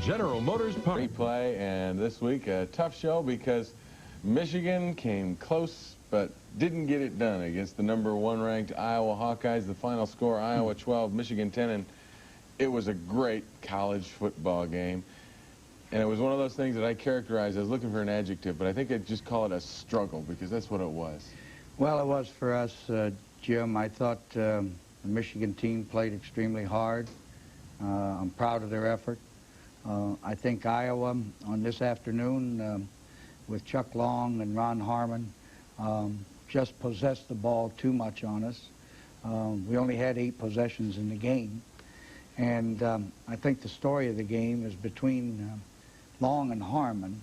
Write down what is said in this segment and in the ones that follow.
General Motors Park. Replay, and this week a tough show because Michigan came close but didn't get it done against the #1 ranked Iowa Hawkeyes. The final score, Iowa 12, Michigan 10, and it was a great college football game. And it was one of those things that I characterized as looking for an adjective, but I think I'd just call it a struggle because that's what it was. Well, it was for us, Jim. I thought the Michigan team played extremely hard. I'm proud of their effort. I think Iowa on this afternoon with Chuck Long and Ron Harmon just possessed the ball too much on us. We only had 8 possessions in the game. And I think the story of the game is between Long and Harmon.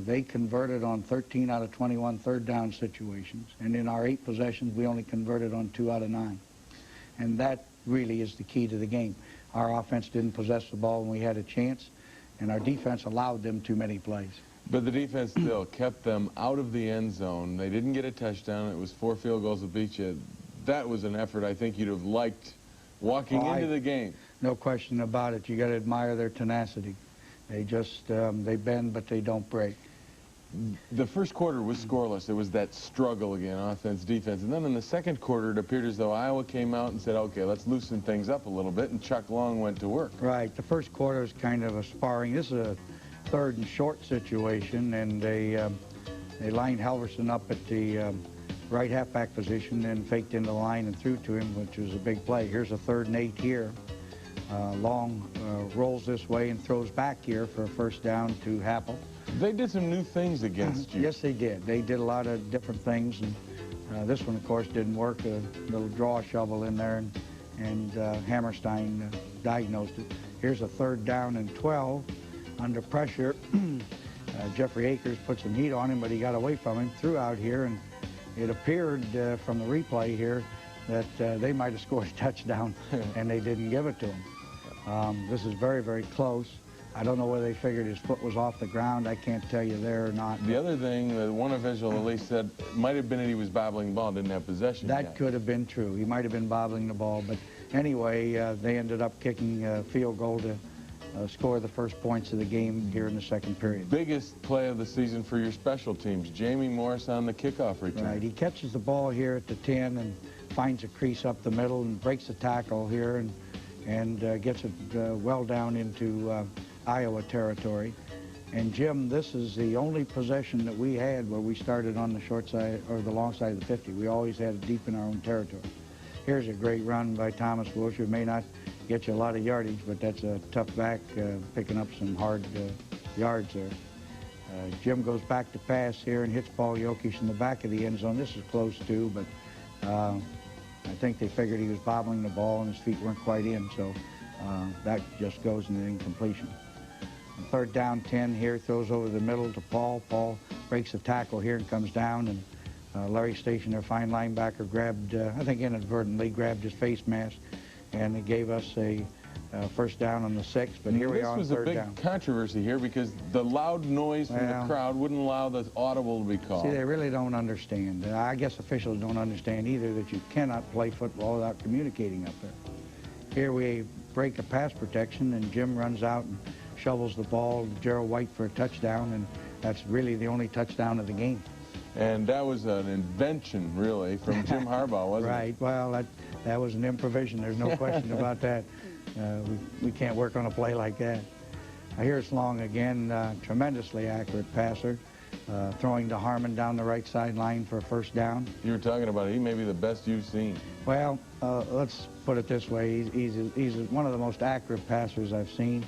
They converted on 13 out of 21 third-down situations. And in our 8 possessions, we only converted on 2 out of 9. And that really is the key to the game. Our offense didn't possess the ball when we had a chance, and our defense allowed them too many plays. But the defense still kept them out of the end zone. They didn't get a touchdown. It was 4 field goals to beat you. That was an effort I think you'd have liked walking into the game. No question about it. You got to admire their tenacity. They just, they bend, but they don't break. The first quarter was scoreless. There was that struggle again, offense, defense. And then in the second quarter, it appeared as though Iowa came out and said, okay, let's loosen things up a little bit, and Chuck Long went to work. Right. The first quarter was kind of a sparring. This is a 3rd and short situation, and they lined Halverson up at the right halfback position and faked into the line and threw to him, which was a big play. Here's a 3rd and 8 here. Long rolls this way and throws back here for a first down to Happel. They did some new things against you. Yes, they did. They did a lot of different things, and this one, of course, didn't work. A little draw shovel in there, and Hammerstein diagnosed it. Here's a 3rd down and 12. Under pressure, Jeffrey Akers put some heat on him, but he got away from him, threw out here, and it appeared from the replay here that they might have scored a touchdown, and they didn't give it to him. This is very, very close. I don't know whether they figured his foot was off the ground. I can't tell you there or not. The other thing that one official at least said might have been that he was bobbling the ball, didn't have possession That yet. could have been true. He might have been bobbling the ball, but anyway, they ended up kicking a field goal to score the first points of the game here in the second period. Biggest play of the season for your special teams, Jamie Morris on the kickoff return. Right, he catches the ball here at the 10 and finds a crease up the middle and breaks the tackle here and gets it well down into Iowa territory. And Jim, this is the only possession that we had where we started on the short side or the long side of the 50. We always had it deep in our own territory. Here's a great run by Thomas Wilshire. May not get you a lot of yardage, but that's a tough back picking up some hard yards there. Jim goes back to pass here and hits Paul Jokic in the back of the end zone. This is close too, but I think they figured he was bobbling the ball and his feet weren't quite in, so that just goes into incompletion. 3rd down 10 here, throws over the middle to Paul. Paul breaks the tackle here and comes down, and Larry Station, their fine linebacker, grabbed, I think inadvertently, grabbed his face mask, and it gave us a first down on the 6th, but here we are on 3rd down. This was a big controversy here because the loud noise from the crowd wouldn't allow the audible to be called. See, they really don't understand. I guess officials don't understand either that you cannot play football without communicating up there. Here we break a pass protection, and Jim runs out and shovels the ball to Gerald White for a touchdown, and that's really the only touchdown of the game. And that was an invention, really, from Jim Harbaugh, wasn't it? Right. Well, that was an improvisation. There's no question about that. We can't work on a play like that. Here's Long again, tremendously accurate passer, throwing to Harmon down the right sideline for a first down. You were talking about he may be the best you've seen. Well, let's put it this way. He's one of the most accurate passers I've seen.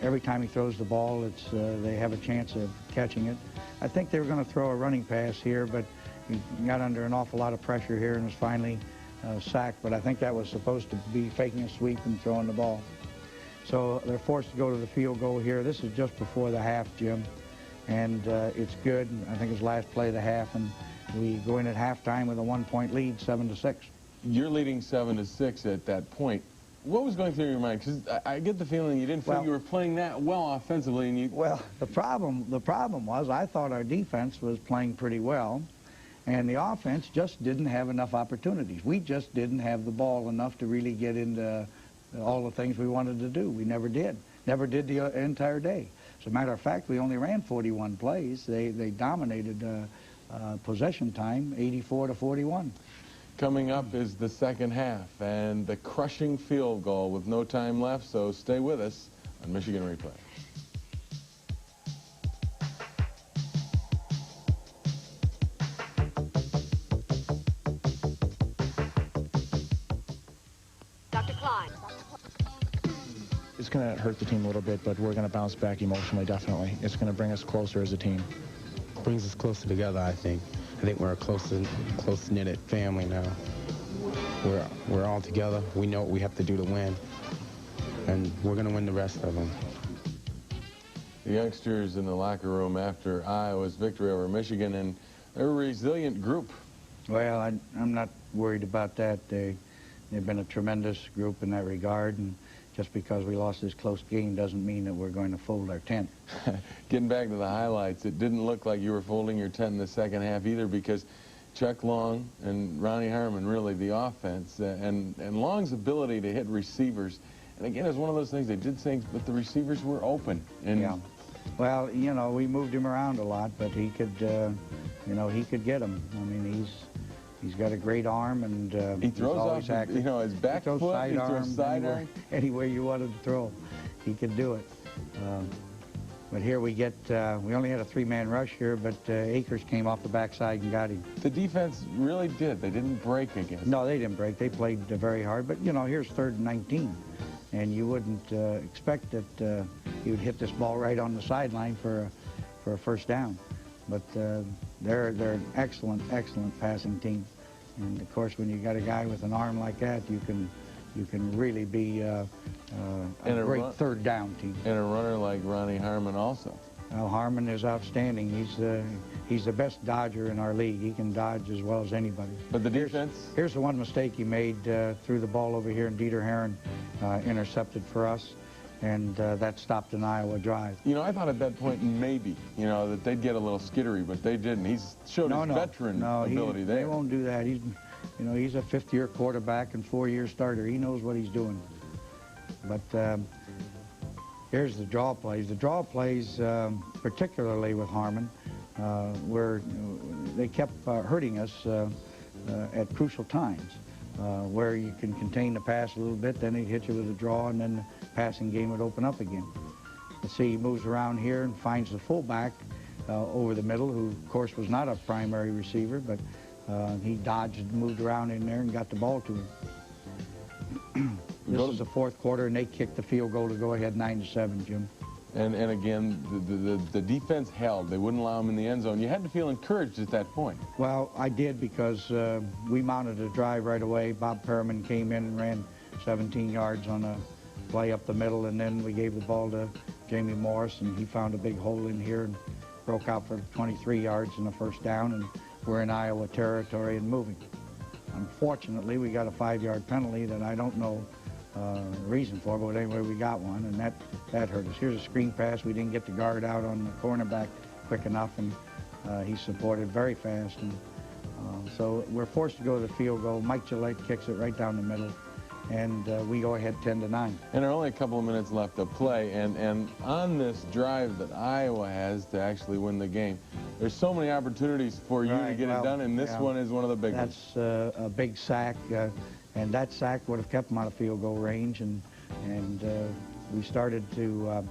Every time he throws the ball, they have a chance of catching it. I think they were going to throw a running pass here, but he got under an awful lot of pressure here and was finally sacked. But I think that was supposed to be faking a sweep and throwing the ball. So they're forced to go to the field goal here. This is just before the half, Jim, and it's good. I think it's last play of the half, and we go in at halftime with a 1-point lead, 7-6. You're leading 7-6 at that point. What was going through your mind? Because I get the feeling you didn't feel you were playing that well offensively, and you. Well, the problem was I thought our defense was playing pretty well, and the offense just didn't have enough opportunities. We just didn't have the ball enough to really get into all the things we wanted to do. We never did. never did the entire day. As a matter of fact, we only ran 41 plays. They dominated possession time, 84-41. Coming up is the second half and the crushing field goal with no time left, so stay with us on Michigan Replay. Dr. Klein. It's going to hurt the team a little bit, but we're going to bounce back emotionally, definitely. It's going to bring us closer as a team. Brings us closer together, I think. I think we're a close-knitted family now. We're all together. We know what we have to do to win, and we're going to win the rest of them. The youngsters in the locker room after Iowa's victory over Michigan, and they're a resilient group. Well, I'm not worried about that. They've been a tremendous group in that regard, and just because we lost this close game doesn't mean that we're going to fold our tent. Getting back to the highlights, it didn't look like you were folding your tent in the second half either, because Chuck Long and Ronnie Harmon, really the offense, and Long's ability to hit receivers. And again, it's one of those things, they did things, but the receivers were open. And yeah. Well, you know, we moved him around a lot, but he could, you know, he could get them. I mean, he's got a great arm, and he throws always off, active. you know, his back foot, he throws sidearm. Anywhere you wanted to throw, he could do it. But here we get, we only had a three-man rush here, but Akers came off the backside and got him. The defense really did. They didn't break against No, they didn't break. They played very hard. But, you know, here's 3rd and 19. And you wouldn't expect that he would hit this ball right on the sideline for a first down. But they're an excellent, excellent passing team. And, of course, when you got a guy with an arm like that, you can really be a great third down team. And a runner like Ronnie Harmon also. Well, Harmon is outstanding. He's the best dodger in our league. He can dodge as well as anybody. But the defense? Here's the one mistake he made. Threw the ball over here, and Dieter Herron intercepted for us, and that stopped an Iowa drive. You know, I thought at that point maybe, you know, that they'd get a little skittery, but they didn't. He's showed his veteran ability there. They won't do that. You know, he's a 5th-year quarterback and 4-year starter. He knows what he's doing. But here's the draw plays. The draw plays, particularly with Harmon, where they kept hurting us at crucial times, where you can contain the pass a little bit, then he'd hit you with a draw, and then the passing game would open up again. Let's see, he moves around here and finds the fullback over the middle, who, of course, was not a primary receiver, but he dodged and moved around in there and got the ball to him. This is the 4th quarter, and they kicked the field goal to go ahead 9-7, Jim. And again, the defense held. They wouldn't allow him in the end zone. You had to feel encouraged at that point. Well, I did, because we mounted a drive right away. Bob Perriman came in and ran 17 yards on a play up the middle, and then we gave the ball to Jamie Morris, and he found a big hole in here and broke out for 23 yards and a first down, and we're in Iowa territory and moving. Unfortunately, we got a 5-yard penalty that I don't know the reason for, but anyway, we got one, and that hurt us. Here's a screen pass. We didn't get the guard out on the cornerback quick enough, and he supported very fast. And so we're forced to go to the field goal. Mike Gillette kicks it right down the middle, and we go ahead 10-9. And there are only a couple of minutes left to play, and on this drive that Iowa has to actually win the game, there's so many opportunities for you to get it done, and this one is one of the big ones. That's a big sack, and that sack would have kept them out of field goal range, and we started to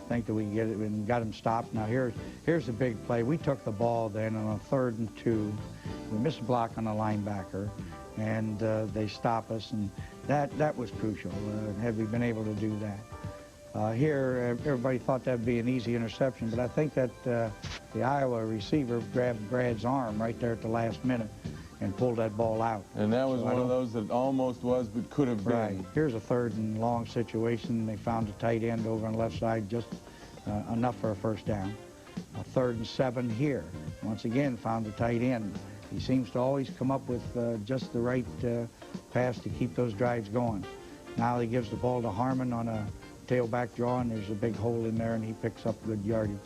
think that we could get it and got him stopped. Now here's the big play. We took the ball then on a 3rd and 2. We missed a block on a linebacker, and they stop us, and that was crucial. Had we been able to do that. Here, everybody thought that'd be an easy interception, but I think that the Iowa receiver grabbed Brad's arm right there at the last minute and pulled that ball out. And that was one of those that almost was, but could have been. Right. Here's a 3rd and long situation. They found a tight end over on the left side, just enough for a first down. A 3rd and 7 here. Once again, found a tight end. He seems to always come up with just the right pass to keep those drives going. Now he gives the ball to Harmon on a tailback draw, and there's a big hole in there, and he picks up good yardage.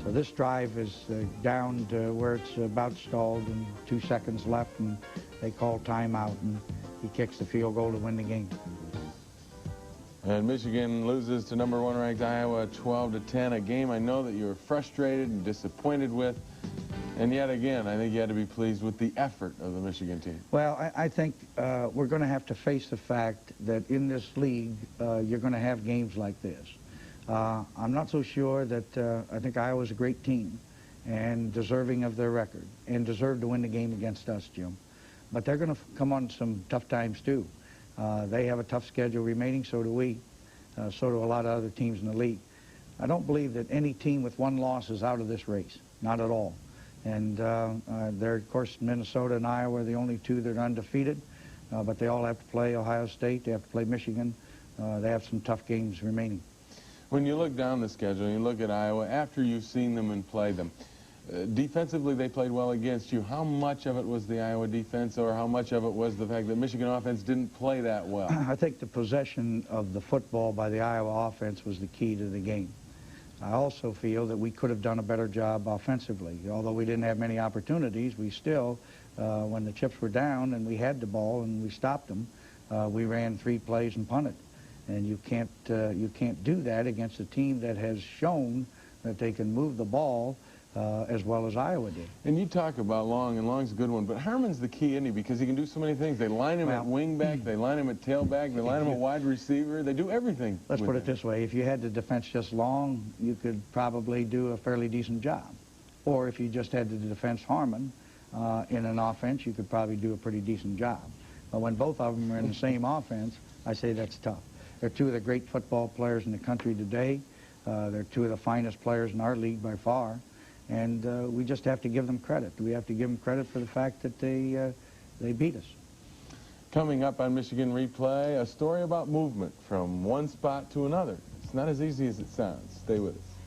So this drive is down to where it's about stalled, and 2 seconds left, and they call timeout, and he kicks the field goal to win the game. And Michigan loses to number 1 ranked Iowa 12-10, a game I know that you were frustrated and disappointed with. And yet again, I think you had to be pleased with the effort of the Michigan team. Well, I think we're going to have to face the fact that in this league, you're going to have games like this. I'm not so sure that I think Iowa's a great team and deserving of their record and deserve to win the game against us, Jim. But they're going to come on some tough times, too. They have a tough schedule remaining, so do we. So do a lot of other teams in the league. I don't believe that any team with one loss is out of this race, not at all. And they're, of course, Minnesota and Iowa are the only two that are undefeated, but they all have to play Ohio State, they have to play Michigan. They have some tough games remaining. When you look down the schedule and you look at Iowa, after you've seen them and played them, defensively they played well against you. How much of it was the Iowa defense, or how much of it was the fact that Michigan offense didn't play that well? I think the possession of the football by the Iowa offense was the key to the game. I also feel that we could have done a better job offensively. Although we didn't have many opportunities, we still, when the chips were down and we had the ball and we stopped them, we ran 3 plays and punted. And you can't do that against a team that has shown that they can move the ball as well as Iowa did. And you talk about Long, and Long's a good one, but Harmon's the key, isn't he? Because he can do so many things. They line him at wingback, they line him at tailback, they line him at wide receiver. They do everything. Let's put it this way. If you had the defense just Long, you could probably do a fairly decent job. Or if you just had the defense Harmon in an offense, you could probably do a pretty decent job. But when both of them are in the same offense, I say that's tough. They're 2 of the great football players in the country today. They're 2 of the finest players in our league by far. And we just have to give them credit. We have to give them credit for the fact that they beat us. Coming up on Michigan Replay, a story about movement from one spot to another. It's not as easy as it sounds. Stay with us.